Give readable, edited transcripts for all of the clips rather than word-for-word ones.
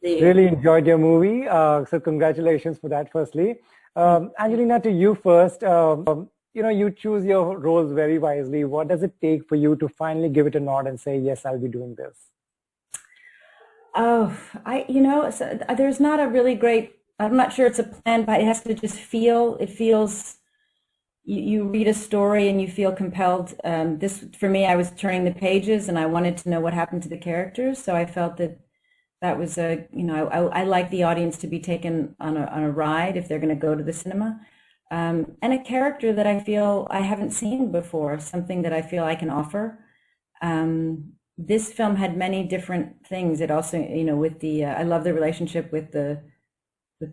Really enjoyed your movie. So congratulations for that, firstly. Angelina, to you first. You choose your roles very wisely. What does it take for you to finally give it a nod and say, yes, I'll be doing this? Oh, there's not a really great, I'm not sure it's a plan, but it has to just feel, it feels, you read a story and you feel compelled. For me, I was turning the pages and I wanted to know what happened to the characters. So I felt that was I like the audience to be taken on a ride if they're going to go to the cinema. And a character that I feel I haven't seen before, something that I feel I can offer. This film had many different things. It also, with I love the relationship with the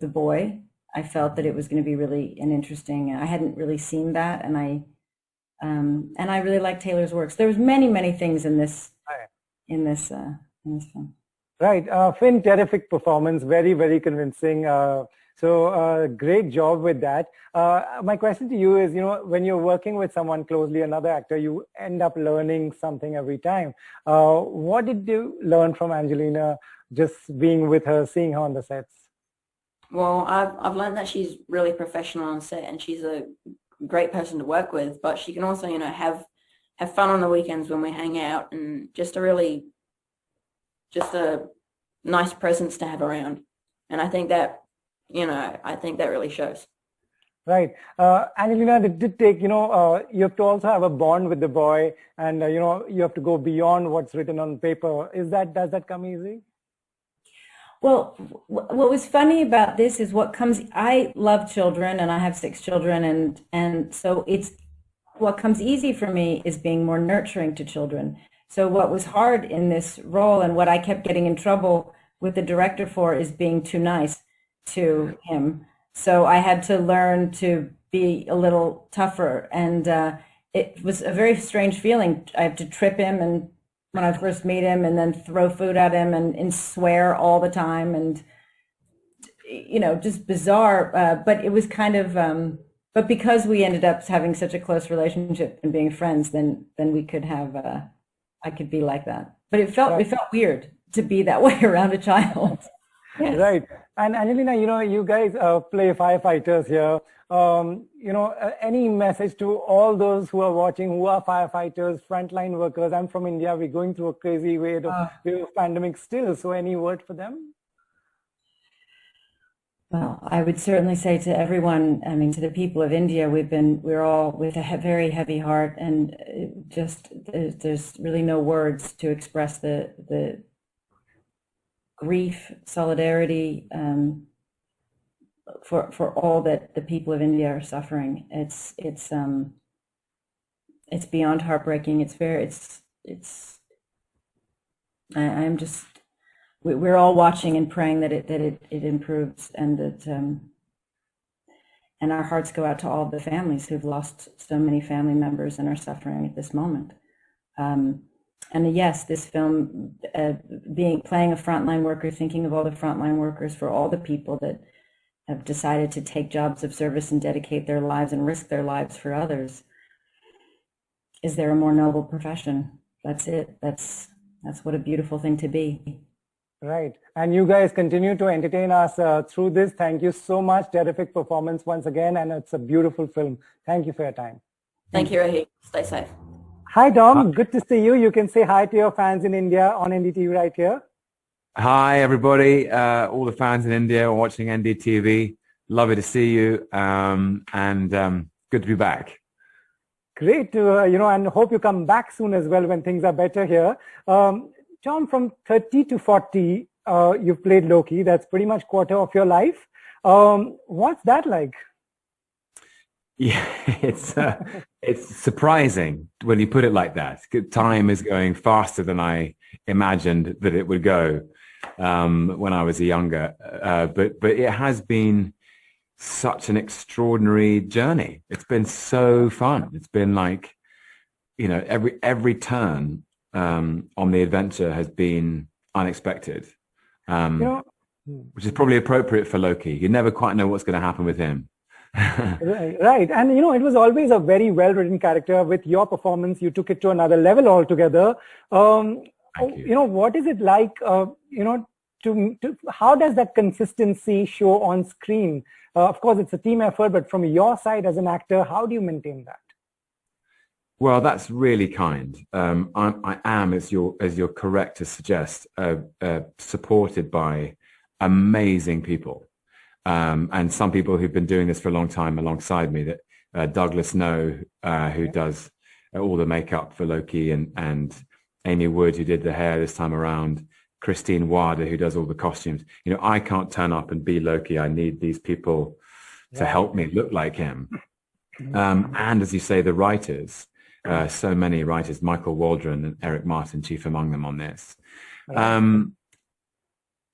boy. I felt that it was going to be really an interesting. I hadn't really seen that, and I really like Taylor's works. There was many things in this film. Right, Finn, terrific performance, very convincing. Great job with that. My question to you is, when you're working with someone closely, another actor, you end up learning something every time. What did you learn from Angelina, just being with her, seeing her on the sets? Well, I've learned that she's really professional on set and she's a great person to work with, but she can also, have fun on the weekends when we hang out, and just a nice presence to have around. And I think that really shows. Right. Angelina, it did take, you have to also have a bond with the boy, and, you have to go beyond what's written on paper. Does that come easy? Well, what was funny about this is I love children and I have 6 children, and so what comes easy for me is being more nurturing to children. So what was hard in this role, and what I kept getting in trouble with the director for, is being too nice to him. So I had to learn to be a little tougher, and it was a very strange feeling. I had to trip him and when I first meet him, and then throw food at him and swear all the time, and just bizarre. But it was kind of but because we ended up having such a close relationship and being friends, then we could have I could be like that. But it felt weird to be that way around a child. Yes. Right. And Angelina, you guys play firefighters here. Any message to all those who are watching, who are firefighters, frontline workers? I'm from India. We're going through a crazy wave of pandemic still. So any word for them? Well, I would certainly say to everyone, to the people of India, we're all with a very heavy heart, and there's really no words to express the grief, solidarity, for all that the people of India are suffering. It's beyond heartbreaking. We're all watching and praying that it improves, and that and our hearts go out to all the families who've lost so many family members and are suffering at this moment. And yes, this film, playing a frontline worker, thinking of all the frontline workers, for all the people that have decided to take jobs of service and dedicate their lives and risk their lives for others. Is there a more noble profession? That's it. That's what a beautiful thing to be. Right. And you guys continue to entertain us through this. Thank you so much. Terrific performance once again. And it's a beautiful film. Thank you for your time. Thank you, Rohit. Stay safe. Hi, Tom. Good to see you. You can say hi to your fans in India on NDTV right here. Hi, everybody. All the fans in India watching NDTV. Lovely to see you. And good to be back. Great to, and hope you come back soon as well when things are better here. Tom, from 30 to 40, you've played Loki. That's pretty much quarter of your life. What's that like? Yeah, it's surprising when you put it like that. Time is going faster than I imagined that it would go when I was younger. But it has been such an extraordinary journey. It's been so fun. It's been like, every turn on the adventure has been unexpected, which is probably appropriate for Loki. You never quite know what's going to happen with him. Right. And, it was always a very well-written character. With your performance, you took it to another level altogether. What is it like, how does that consistency show on screen? Of course, it's a team effort, but from your side as an actor, how do you maintain that? Well, that's really kind. I am, as you're correct to suggest, supported by amazing people, and some people who've been doing this for a long time alongside me. That Douglas No, who does all the makeup for Loki, and Amy Wood, who did the hair this time around, Christine Wada, who does all the costumes. You know, I can't turn up and be Loki. I need these people to help me look like him. And as you say, the writers. So many writers, Michael Waldron and Eric Martin, chief among them on this.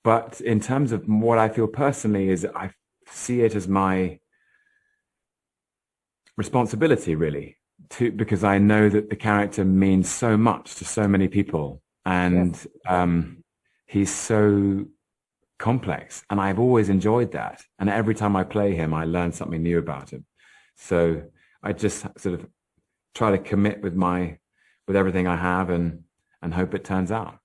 But in terms of what I feel personally is I see it as my responsibility, really, because I know that the character means so much to so many people. And he's so complex. And I've always enjoyed that. And every time I play him, I learn something new about him. So I just sort of try to commit with everything I have and hope it turns out.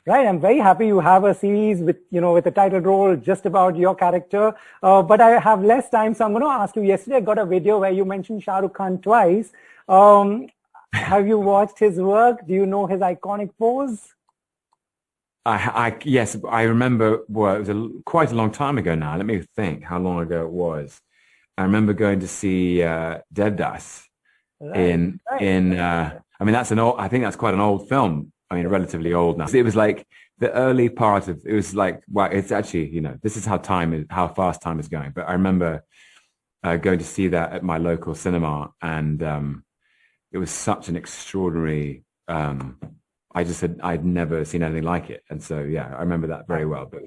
Right. I'm very happy you have a series with a title role just about your character. But I have less time. So I'm going to ask you, yesterday I got a video where you mentioned Shah Rukh Khan twice. Have you watched his work? Do you know his iconic pose? Yes, I remember. Well, it was quite a long time ago now. Let me think how long ago it was. I remember going to see Devdas. I mean, I think that's quite an old film. I mean, relatively old now. It was like the early part of, it was like, well, it's actually, this is how fast time is going. But I remember going to see that at my local cinema, and it was such an extraordinary, I'd never seen anything like it. And so, yeah, I remember that very well. But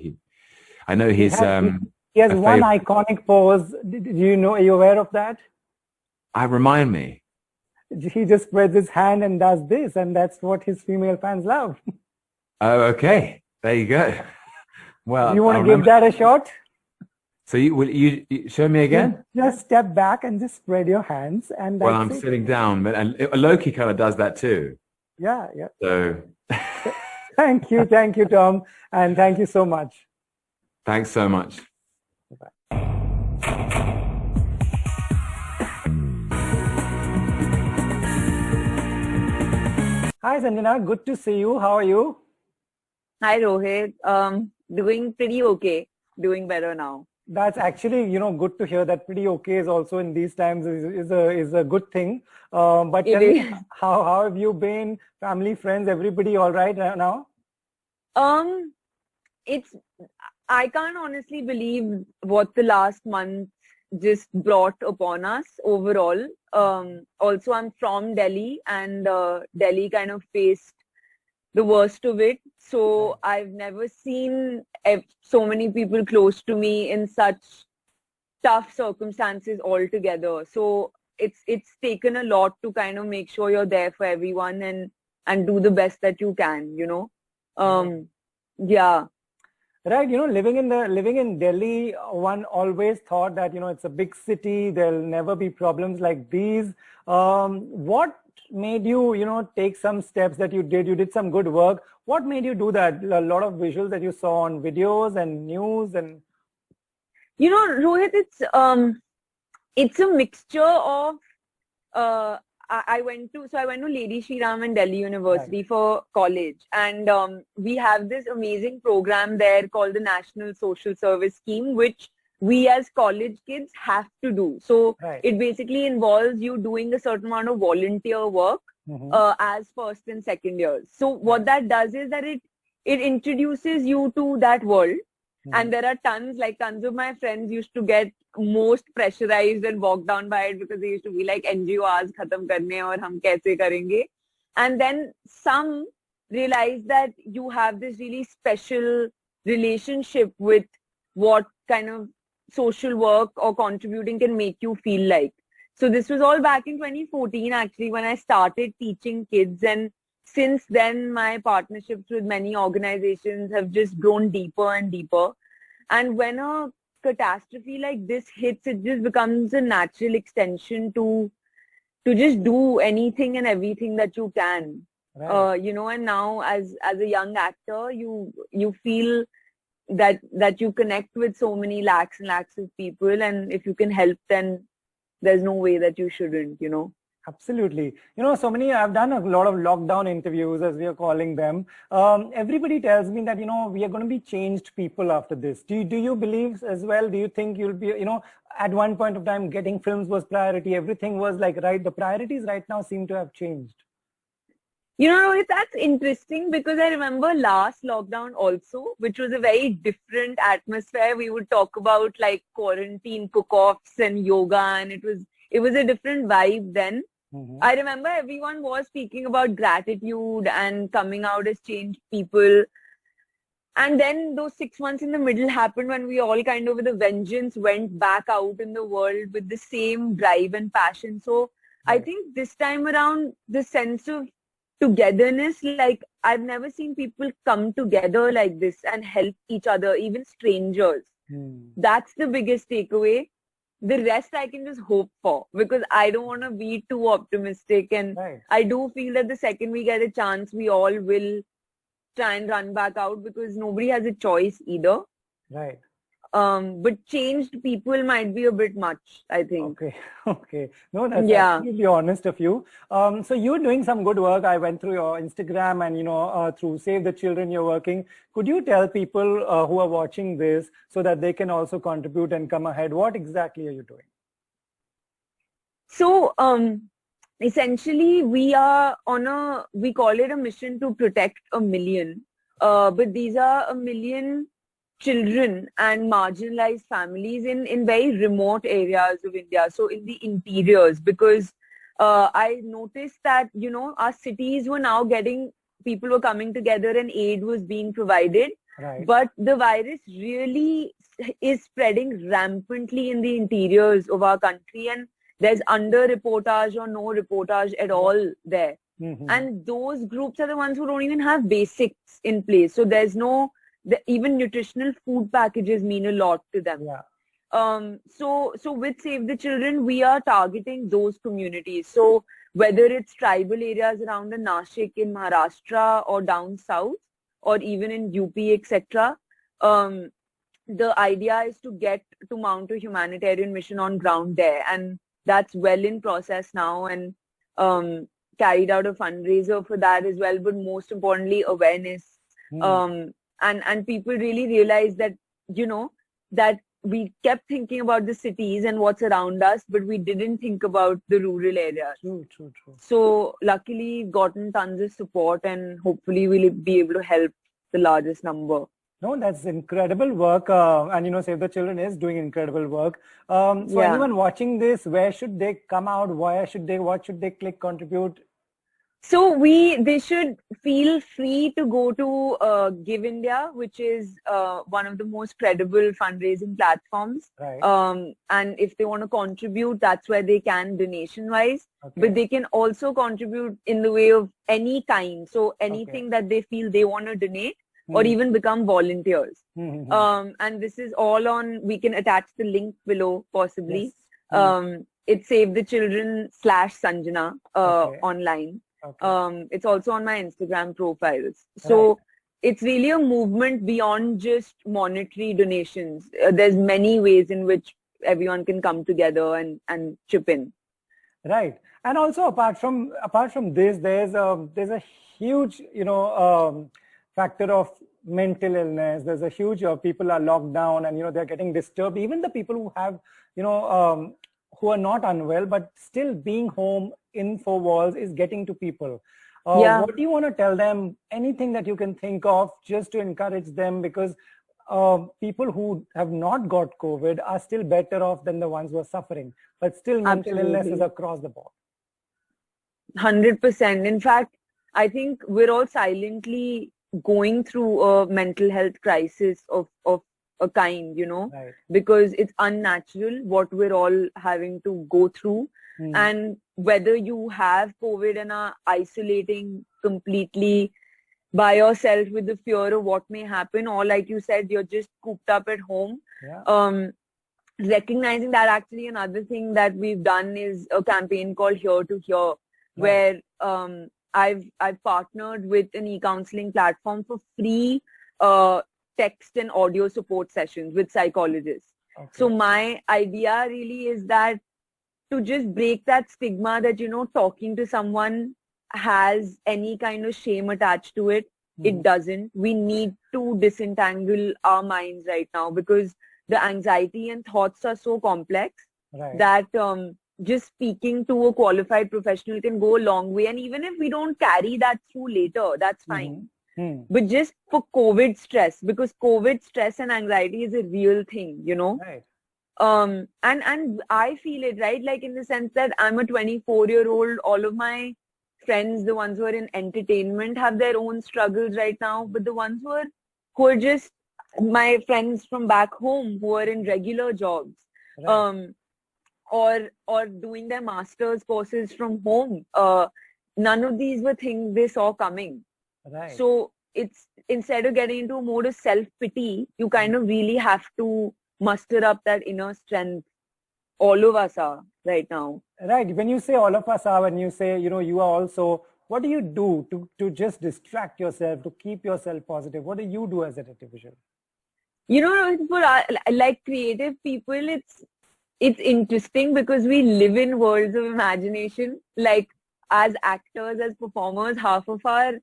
I know he has one iconic pose. Are you aware of that? Remind me. He just spreads his hand and does this, and that's what his female fans love. Oh, okay. There you go. Well, you want to give that a shot? So will you show me again? Just step back and just spread your hands, and well, I'm sitting down, and Loki kind of does that too. Yeah. So thank you, Tom, and thank you so much. Thanks so much. Bye. Hi, Sanjana. Good to see you. How are you? Hi, Rohit. Doing pretty okay. Doing better now. That's actually, good to hear. That pretty okay is also in these times is a good thing. But tell me, how have you been? Family, friends, everybody all right now? I can't honestly believe what the last month just brought upon us overall. Also, I'm from Delhi, and Delhi kind of faced the worst of it. So I've never seen so many people close to me in such tough circumstances altogether. So it's taken a lot to kind of make sure you're there for everyone and do the best that you can, Yeah. Right, living in Delhi, one always thought that, it's a big city, there'll never be problems like these. What made you, take some steps that you did? You did some good work. What made you do that? A lot of visuals that you saw on videos and news and... Rohit, it's a mixture of... I went to Lady Shri Ram and Delhi University for college, and we have this amazing program there called the National Social Service Scheme, which we as college kids have to do. So it basically involves you doing a certain amount of volunteer work as first and second years. So what that does is that it introduces you to that world, and there are tons of my friends used to get most pressurized and bogged down by it because they used to be like NGOs khatam karne aur hum kaise karenge, and then some realize that you have this really special relationship with what kind of social work or contributing can make you feel like. So this was all back in 2014 actually when I started teaching kids, and since then my partnerships with many organizations have just grown deeper and deeper. And when a catastrophe like this hits, it just becomes a natural extension to just do anything and everything that you can. And now as a young actor, you feel that you connect with so many lakhs and lakhs of people, and if you can help, then there's no way that you shouldn't, you know. Absolutely. I've done a lot of lockdown interviews, as we are calling them. Everybody tells me that, we are going to be changed people after this. Do you believe as well? Do you think you'll be, at one point of time, getting films was priority. Everything was like, right. The priorities right now seem to have changed. You know, Rohit, that's interesting because I remember last lockdown also, which was a very different atmosphere. We would talk about like quarantine cook-offs and yoga, and it was a different vibe then. Mm-hmm. I remember everyone was speaking about gratitude and coming out as changed people. And then those 6 months in the middle happened when we all kind of with a vengeance went back out in the world with the same drive and passion. So I think this time around, the sense of togetherness, like I've never seen people come together like this and help each other, even strangers. That's the biggest takeaway. The rest I can just hope for, because I don't want to be too optimistic, and I do feel that the second we get a chance, we all will try and run back out, because nobody has a choice either. Right. But changed people might be a bit much, I think. Okay. No, that's absolutely honest of you. So you're doing some good work. I went through your Instagram and, through Save the Children you're working. Could you tell people who are watching this so that they can also contribute and come ahead? What exactly are you doing? So, essentially, we are we call it a mission to protect 1 million. But these are 1 million children and marginalized families in very remote areas of India, so in the interiors, because I noticed that, our cities were now people were coming together and aid was being provided, but the virus really is spreading rampantly in the interiors of our country, and there's under-reportage or no reportage at all there. And those groups are the ones who don't even have basics in place, so there's no even nutritional food packages mean a lot to them. So with Save the Children, we are targeting those communities. So whether it's tribal areas around the Nashik in Maharashtra or down south, or even in UP, etc., the idea is to mount a humanitarian mission on ground there, and that's well in process now, and carried out a fundraiser for that as well. But most importantly, awareness. And people really realize that, that we kept thinking about the cities and what's around us, but we didn't think about the rural areas. True. So luckily gotten tons of support, and hopefully we'll be able to help the largest number. No, that's incredible work. And, Save the Children is doing incredible work. So anyone watching this, where should they come out? What should they click, contribute? So they should feel free to go to Give India, which is one of the most credible fundraising platforms. And if they want to contribute, that's where they can donation-wise. But they can also contribute in the way of any kind. So anything that they feel they want to donate, or even become volunteers. And this is all on, we can attach the link below possibly. It's Save the Children /Sanjana online. It's also on my Instagram profiles. So it's really a movement beyond just monetary donations. There's many ways in which everyone can come together and chip in. Right. And also apart from this, there's a huge, factor of mental illness. There's a huge, people are locked down and, they're getting disturbed. Even the people who have, who are not unwell, but still being home in four walls is getting to people. What do you want to tell them? Anything that you can think of just to encourage them? Because people who have not got COVID are still better off than the ones who are suffering. But still mental illness is across the board. 100%. In fact, I think we're all silently going through a mental health crisis of a kind, because it's unnatural what we're all having to go through. And whether you have COVID and are isolating completely by yourself with the fear of what may happen, or like you said, you're just cooped up at home. Recognizing that, actually another thing that we've done is a campaign called Here to Hear, where I've partnered with an e-counseling platform for free text and audio support sessions with psychologists. Okay. So my idea really is that to just break that stigma that, talking to someone has any kind of shame attached to it. It doesn't. We need to disentangle our minds right now because the anxiety and thoughts are so complex that just speaking to a qualified professional can go a long way. And even if we don't carry that through later, that's fine. But just for COVID stress, because COVID stress and anxiety is a real thing, Right. And I feel it, right? Like in the sense that I'm a 24-year-old, all of my friends, the ones who are in entertainment, have their own struggles right now, but the ones who are just my friends from back home who are in regular jobs, or doing their master's courses from home, none of these were things they saw coming. Right. So it's, instead of getting into a mode of self-pity, you kind of really have to muster up that inner strength. All of us are right now. Right. When you say all of us are, when you say, you are also, what do you do to just distract yourself, to keep yourself positive? What do you do as an individual? For like creative people, it's interesting because we live in worlds of imagination. Like as actors, as performers, half of my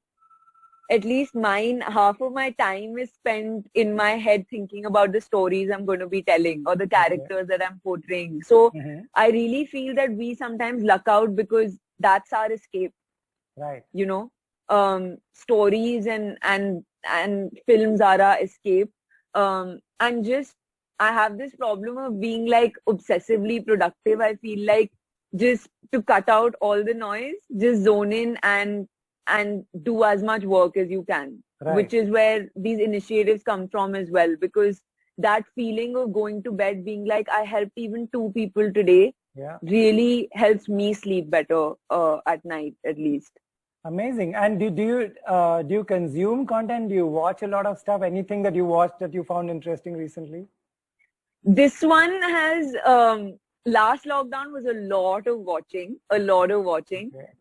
time is spent in my head thinking about the stories I'm going to be telling or the characters that I'm portraying. So I really feel that we sometimes luck out because that's our escape. Right. Stories and films are our escape. And just, I have this problem of being like obsessively productive. I feel like just to cut out all the noise, just zone in and do as much work as you can, which is where these initiatives come from as well. Because that feeling of going to bed being like, I helped even 2 people today, really helps me sleep better at night, at least. Amazing. And do you consume content? Do you watch a lot of stuff? Anything that you watched that you found interesting recently? This one has, last lockdown was a lot of watching.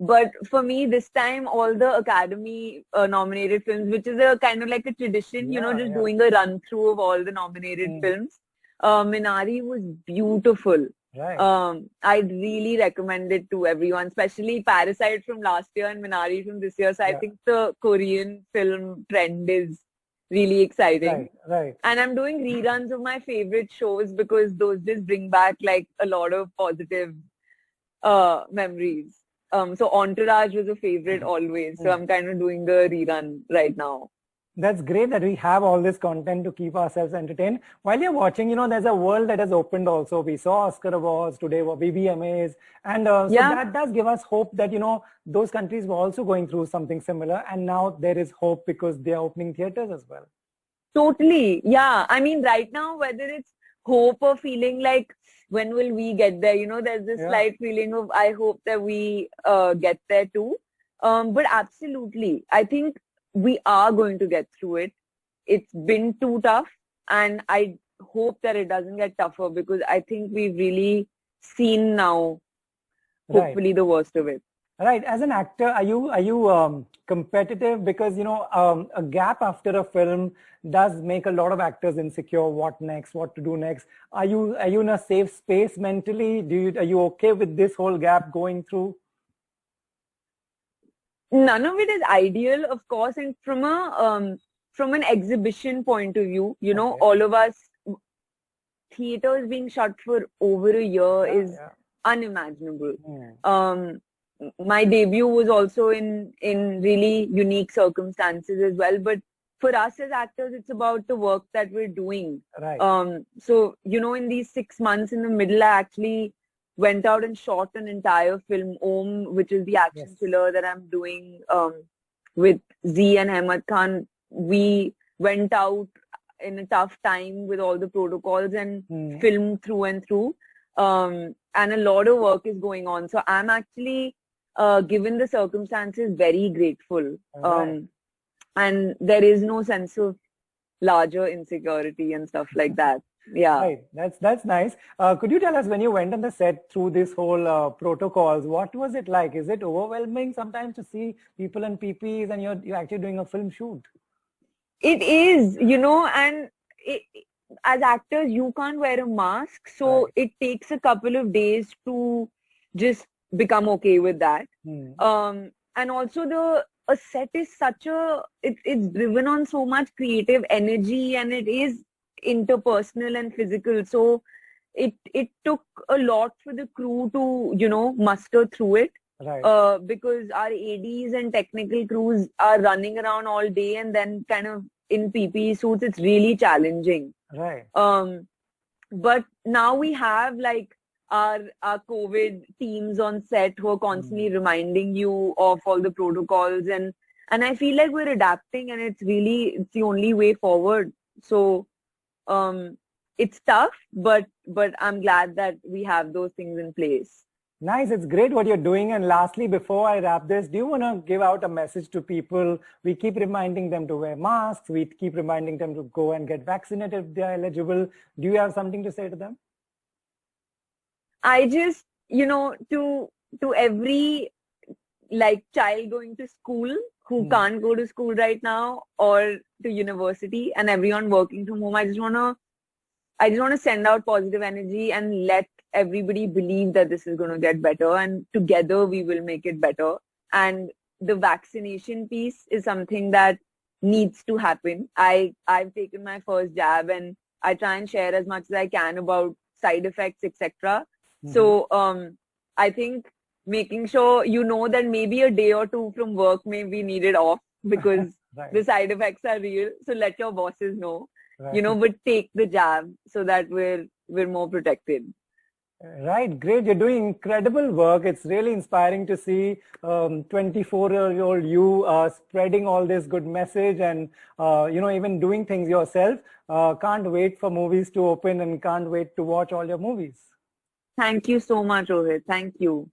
But for me, this time, all the Academy nominated films, which is a kind of like a tradition, doing a run through of all the nominated films. Minari was beautiful. Right. I'd really recommend it to everyone, especially Parasite from last year and Minari from this year. So I think the Korean film trend is really exciting. Right. And I'm doing reruns of my favorite shows because those just bring back like a lot of positive memories. So Entourage was a favorite always. So I'm kind of doing a rerun right now. That's great that we have all this content to keep ourselves entertained. While you're watching, there's a world that has opened also. We saw Oscar Awards, today were BBMAs. And so that does give us hope that, those countries were also going through something similar. And now there is hope because they are opening theaters as well. Totally. Yeah. I mean, right now, whether it's hope or feeling like, when will we get there? There's this slight feeling of, I hope that we get there too. But absolutely, I think we are going to get through it. It's been too tough, and I hope that it doesn't get tougher because I think we've really seen now, hopefully, the worst of it. Right. As an actor, are you competitive? Because a gap after a film does make a lot of actors insecure. What next? What to do next? Are you in a safe space mentally? Are you okay with this whole gap going through? None of it is ideal, of course, and from an exhibition point of view, all of us, theaters being shut for over a year is unimaginable. My debut was also in really unique circumstances as well, but for us as actors, it's about the work that we're doing. Right. So in these 6 months in the middle, I actually went out and shot an entire film, Om, which is the action thriller that I'm doing with Z and Ahmed Khan. We went out in a tough time with all the protocols and filmed through and through. And a lot of work is going on. So I'm actually, given the circumstances, very grateful. And there is no sense of larger insecurity and stuff like that. Yeah. Right. That's nice. Could you tell us, when you went on the set through this whole protocols, what was it like? Is it overwhelming sometimes to see people in PPs and you're actually doing a film shoot? It is, and as actors, you can't wear a mask. So Right. it takes a couple of days to just become okay with that. And also a set is it's driven on so much creative energy, and it is interpersonal and physical. So it took a lot for the crew to, muster through it. Right. Because our ADs and technical crews are running around all day and then kind of in PPE suits. It's really challenging. Right. But now we have like our COVID teams on set who are constantly reminding you of all the protocols, and I feel like we're adapting, and it's the only way forward. So it's tough, but I'm glad that we have those things in place. Nice. It's great what you're doing. And lastly, before I wrap this, do you want to give out a message to people? We keep reminding them to wear masks. We keep reminding them to go and get vaccinated if they're eligible. Do you have something to say to them? I just, to every like child going to school who can't go to school right now, or to university, and everyone working from home, I just want to send out positive energy and let everybody believe that this is going to get better, and together we will make it better. And the vaccination piece is something that needs to happen. I've taken my first jab, and I try and share as much as I can about side effects, etc. So I think making sure that maybe a day or two from work may be needed off because Right. the side effects are real. So let your bosses know, Right. but take the jab so that we're more protected. Right, great. You're doing incredible work. It's really inspiring to see 24-year-old you spreading all this good message and, even doing things yourself. Can't wait for movies to open and can't wait to watch all your movies. Thank you so much, Rohit. Thank you.